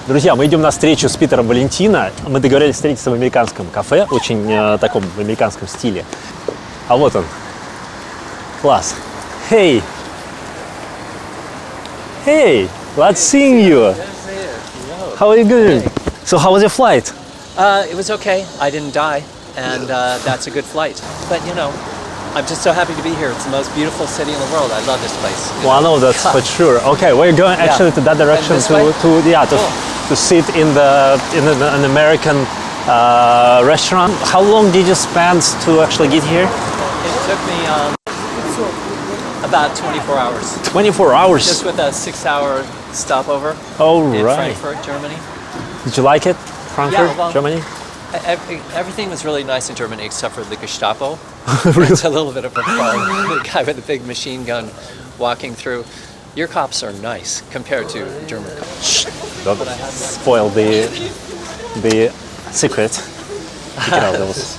Друзья, мы идем на встречу с Питером Валентино. Мы договорились встретиться в американском кафе, очень таком в американском стиле. А вот он. Класс. Hey! Hey! Let's see you! How are you doing? So how was your flight? It was okay. I didn't die, and that's a good flight. But you know, I'm just so happy to be here. It's the most beautiful city in the world. I love this place. Well, I know that's for sure. Okay, we're going actually to that direction to sit in an American restaurant. How long did you spend to actually get here? It took me about 24 hours. 24 hours? Just with a 6-hour stopover in Frankfurt, Germany. Did you like it? Frankfurt, Germany? Everything was really nice in Germany except for the Gestapo. Really? It's a little bit of a fun. The guy with the big machine gun walking through. Your cops are nice compared to German cops. Don't spoil the secret. Pick it out, those.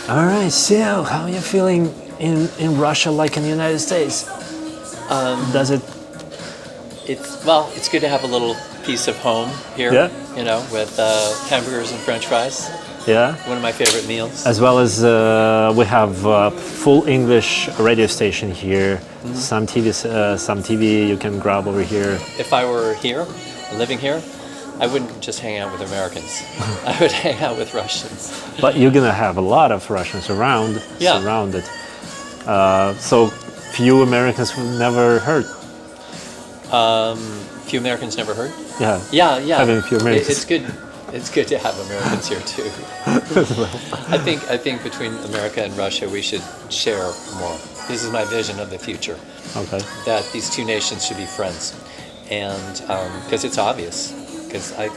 All right, so how are you feeling in Russia like in the United States? Does it? It's good to have a little piece of home here. Yeah. You know, with hamburgers and French fries. Yeah. One of my favorite meals. As well as we have full English radio station here. Mm-hmm. Some TV you can grab over here. If I were here, living here, I wouldn't just hang out with Americans. I would hang out with Russians. But you're gonna have a lot of Russians surrounded. So few Americans who never heard. Few Americans never heard? Yeah. Yeah. Having a few Americans. It's good to have Americans here too. I think between America and Russia we should share more. This is my vision of the future. Okay. That these two nations should be friends, and because it's obvious, because I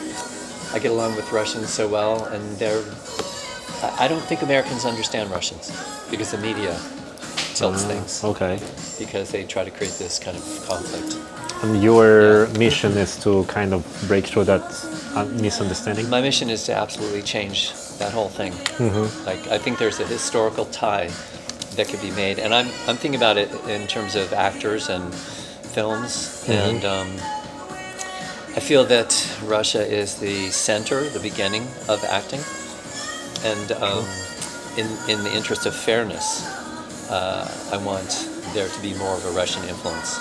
get along with Russians so well, and I don't think Americans understand Russians because the media tilts things. Okay. Because they try to create this kind of conflict. And your mission is to kind of break through that misunderstanding? My mission is to absolutely change that whole thing. Mm-hmm. Like, I think there's a historical tie that could be made, and I'm thinking about it in terms of actors and films, and I feel that Russia is the center, the beginning of acting, and in the interest of fairness, I want there to be more of a Russian influence.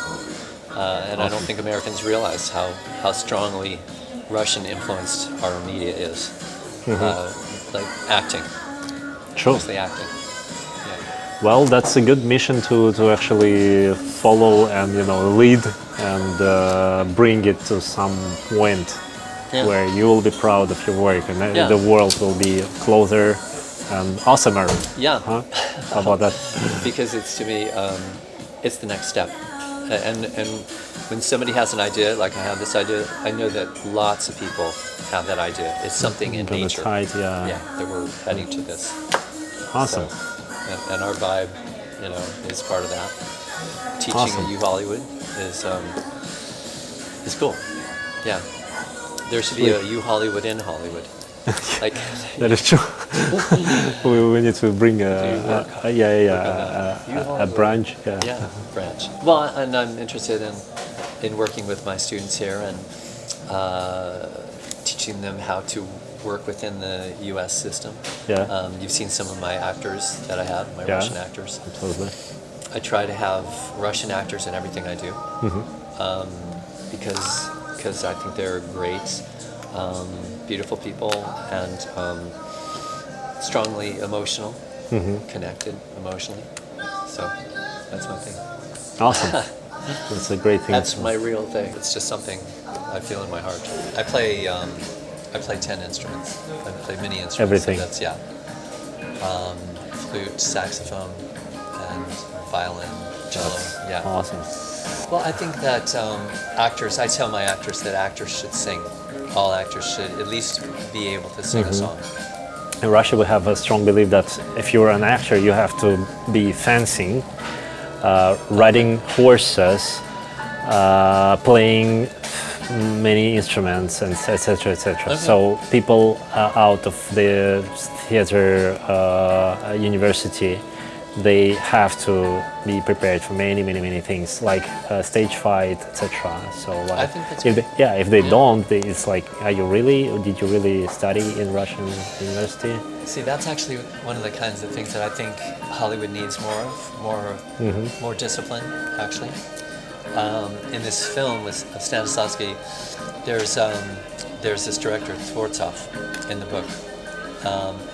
And I don't think Americans realize how strongly Russian influenced our media is. Like acting. Sure. Mostly acting. Yeah. Well, that's a good mission to actually follow and lead and bring it to some point where you will be proud of your work and the world will be closer and awesomer. Yeah. Huh? How about that? Because it's, to me, it's the next step. And when somebody has an idea, like I have this idea, I know that lots of people have that idea. It's something in nature. That we're heading to this. Awesome. So, and our vibe, is part of that. Teaching at YouHollywood is cool. Yeah. There should be a YouHollywood in Hollywood. Like that is true. we need to bring a branch. Yeah, branch. Well, and I'm interested in working with my students here and teaching them how to work within the U.S. system. Yeah. You've seen some of my actors that I have, my Russian actors. Absolutely. I try to have Russian actors in everything I do, because I think they're great. Beautiful people and strongly emotional, connected emotionally. So that's my thing. Awesome. That's a great thing. That's my real thing. It's just something I feel in my heart. I play 10 instruments. I play many instruments. Everything. So that's, flute, saxophone, and violin, cello. Yeah. Awesome. Well, I think that I tell my actors that actors should sing. All actors should at least be able to sing a song. In Russia, we have a strong belief that if you're an actor, you have to be fencing, riding horses, playing many instruments, and etc., etc. Okay. So people out of the theater university, they have to be prepared for many things like stage fight, etc. So I think that's if they don't, it's like, are you really, or did you really study in Russian university? See, that's actually one of the kinds of things that I think Hollywood needs more of, more discipline, actually. In this film with Stanislavski, there's this director, Tvortsov, in the book,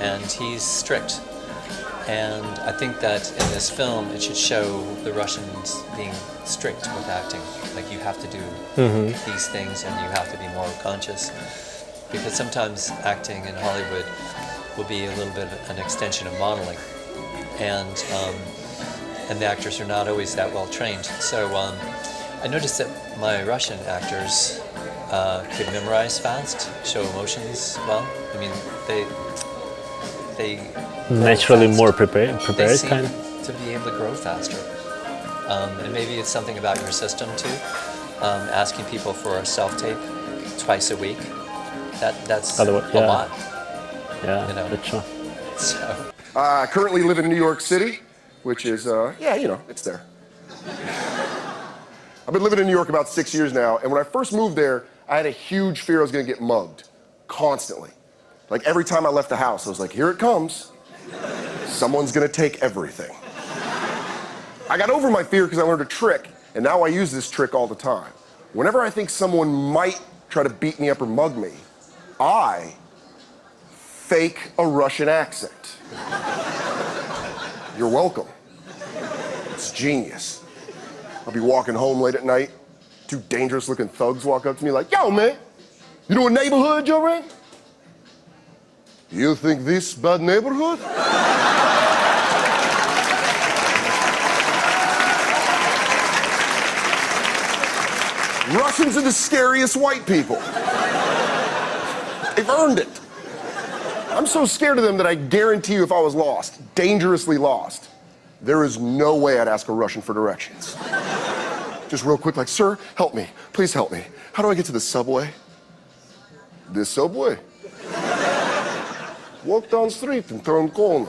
and he's strict. And I think that in this film, it should show the Russians being strict with acting. Like, you have to do these things and you have to be more conscious. Because sometimes acting in Hollywood will be a little bit of an extension of modeling. And the actors are not always that well trained. So I noticed that my Russian actors could memorize fast, show emotions well. I mean, they naturally more prepared they seem kind of. to be able to grow faster. And maybe it's something about your system too. Asking people for a self-tape twice a week. That's a lot. Yeah, you know. that's true. So. I currently live in New York City, which is, it's there. I've been living in New York about 6 years now, and when I first moved there, I had a huge fear I was gonna get mugged, constantly. Like, every time I left the house, I was like, here it comes. Someone's gonna take everything. I got over my fear because I learned a trick, and now I use this trick all the time. Whenever I think someone might try to beat me up or mug me, I fake a Russian accent. You're welcome. It's genius. I'll be walking home late at night, two dangerous-looking thugs walk up to me like, yo, man, you know what neighborhood you're in? You think this bad neighborhood? Russians are the scariest white people. They've earned it. I'm so scared of them that I guarantee you if I was lost, dangerously lost, there is no way I'd ask a Russian for directions. Just real quick, like, sir, help me. Please help me. How do I get to the subway? This subway? Walk down the street and turn corner.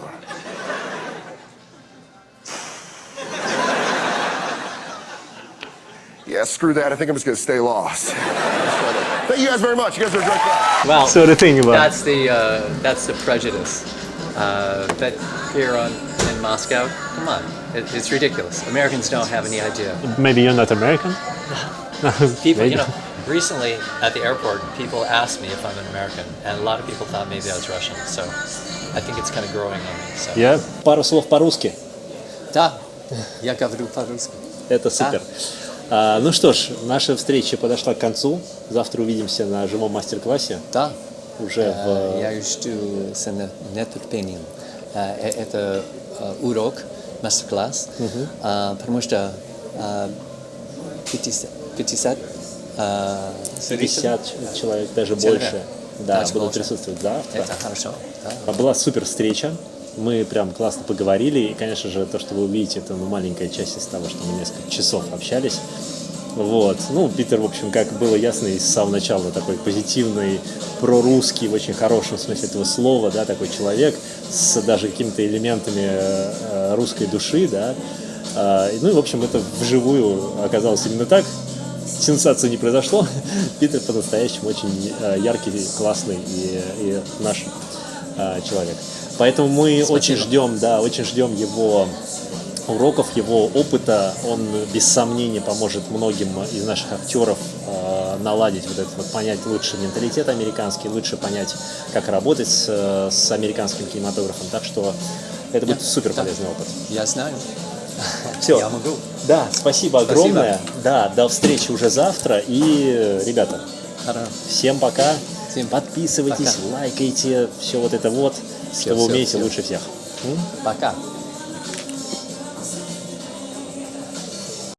Yeah, screw that. I think I'm just gonna stay lost. Thank you guys very much. You guys are a great class. Well, So the thing about that's the prejudice. But here in Moscow, come on, it's ridiculous. Americans don't have any idea. maybe you're not American. People, Maybe. recently at the airport, people asked me if I'm an American, and a lot of people thought maybe I was Russian. So I think it's kind of growing on me. So. Yeah. Пару слов по-русски. Да, я говорю по-русски. Это супер. Ну что ж, наша встреча подошла к концу. Завтра увидимся на живом мастер-классе. Да. Уже в... Я жду с нетерпением. Это урок, мастер-класс, потому что 50 человек, даже больше, да, будут присутствовать завтра. Это хорошо. Да. Была супер встреча. Мы прям классно поговорили. И, конечно же, то, что вы увидите, это маленькая часть из того, что мы несколько часов общались. Вот. Ну, Питер, в общем, как было ясно из самого начала, такой позитивный, прорусский, в очень хорошем смысле этого слова, да, такой человек с даже какими-то элементами русской души, да. Ну и, в общем, это вживую оказалось именно так. Сенсации не произошло. Питер по-настоящему очень яркий, классный и наш человек. Поэтому мы очень ждем его уроков, его опыта. Он без сомнения поможет многим из наших актеров наладить вот это, вот, понять лучше менталитет американский, лучше понять, как работать с американским кинематографом. Так что это будет супер полезный опыт. Я знаю. Все. Я могу. Да, спасибо огромное. Да, до встречи уже завтра. И, ребята, всем пока. Всем подписывайтесь, пока. лайкайте, все вот это вот, что вы умеете лучше всех. Пока.